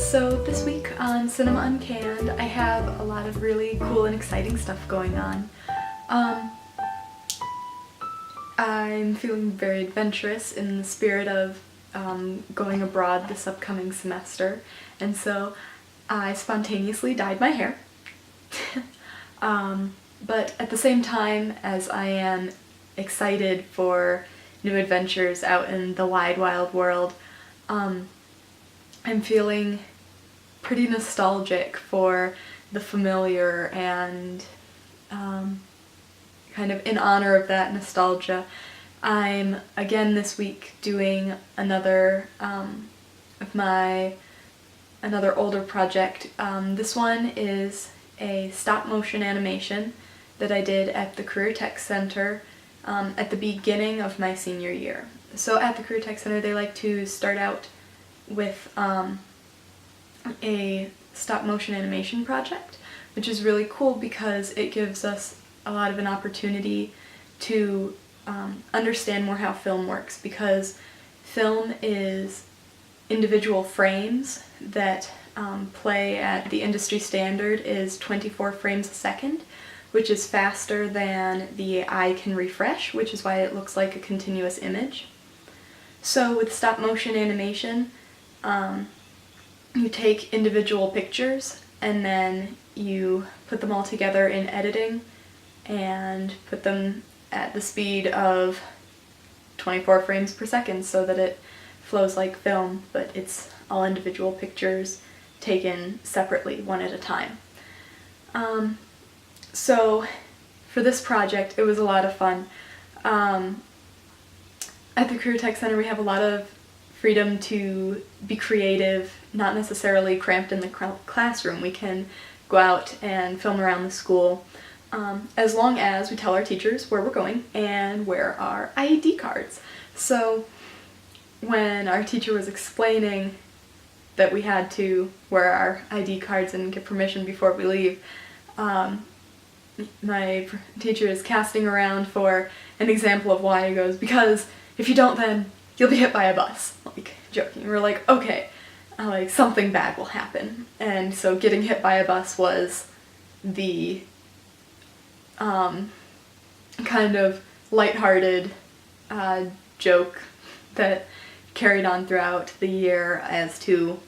So this week on Cinema Uncanned, I have a lot of really cool and exciting stuff going on. I'm feeling very adventurous in the spirit of going abroad this upcoming semester, and so I spontaneously dyed my hair. But at the same time as I am excited for new adventures out in the wide, wild world, I'm feeling pretty nostalgic for the familiar, and kind of in honor of that nostalgia, I'm again this week doing another another older project. This one is a stop-motion animation that I did at the Career Tech Center at the beginning of my senior year. So at the Career Tech Center they like to start out with a stop-motion animation project, which is really cool because it gives us a lot of an opportunity to understand more how film works, because film is individual frames that play at the industry standard is 24 frames a second, which is faster than the eye can refresh, which is why it looks like a continuous image. So with stop-motion animation, you take individual pictures and then you put them all together in editing and put them at the speed of 24 frames per second so that it flows like film, but it's all individual pictures taken separately, one at a time. So for this project it was a lot of fun. At the Career Tech Center we have a lot of freedom to be creative, not necessarily cramped in the classroom. We can go out and film around the school as long as we tell our teachers where we're going and where our ID cards. So when our teacher was explaining that we had to wear our ID cards and get permission before we leave, my teacher is casting around for an example of why. He goes, because if you don't, then you'll be hit by a bus. Like, joking. We're like, okay, like something bad will happen. And so getting hit by a bus was the kind of lighthearted joke that carried on throughout the year as to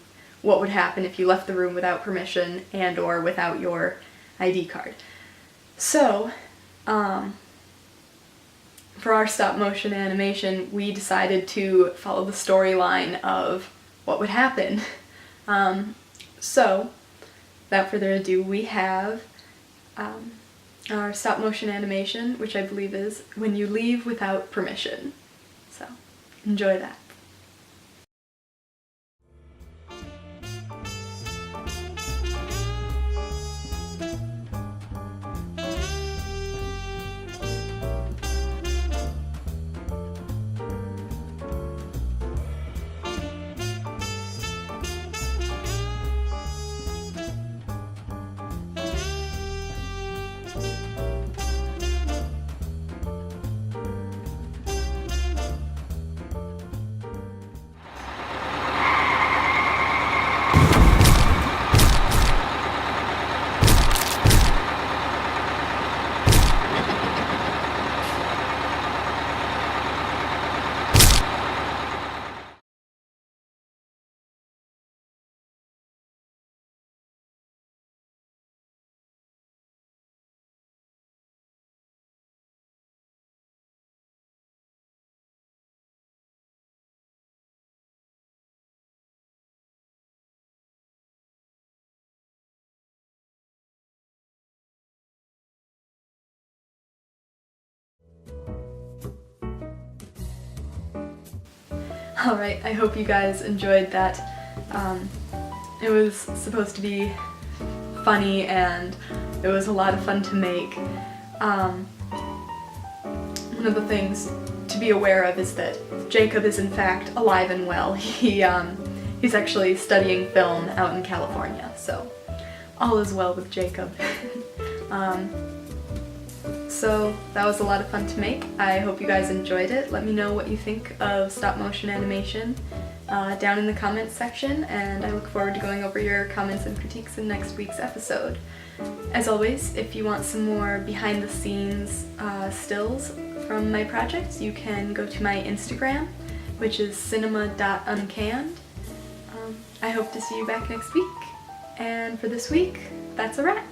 what would happen if you left the room without permission and or without your ID card. So, for our stop-motion animation, we decided to follow the storyline of what would happen. So, without further ado, we have our stop-motion animation, which I believe is When You Leave Without Permission. So, enjoy that. Alright, I hope you guys enjoyed that. It was supposed to be funny and it was a lot of fun to make. One of the things to be aware of is that Jacob is in fact alive and well. He's actually studying film out in California, so all is well with Jacob. So that was a lot of fun to make. I hope you guys enjoyed it. Let me know what you think of stop motion animation, down in the comments section, and I look forward to going over your comments and critiques in next week's episode. As always, if you want some more behind the scenes stills from my projects, you can go to my Instagram, which is cinema.uncanned. I hope to see you back next week, and for this week, that's a wrap.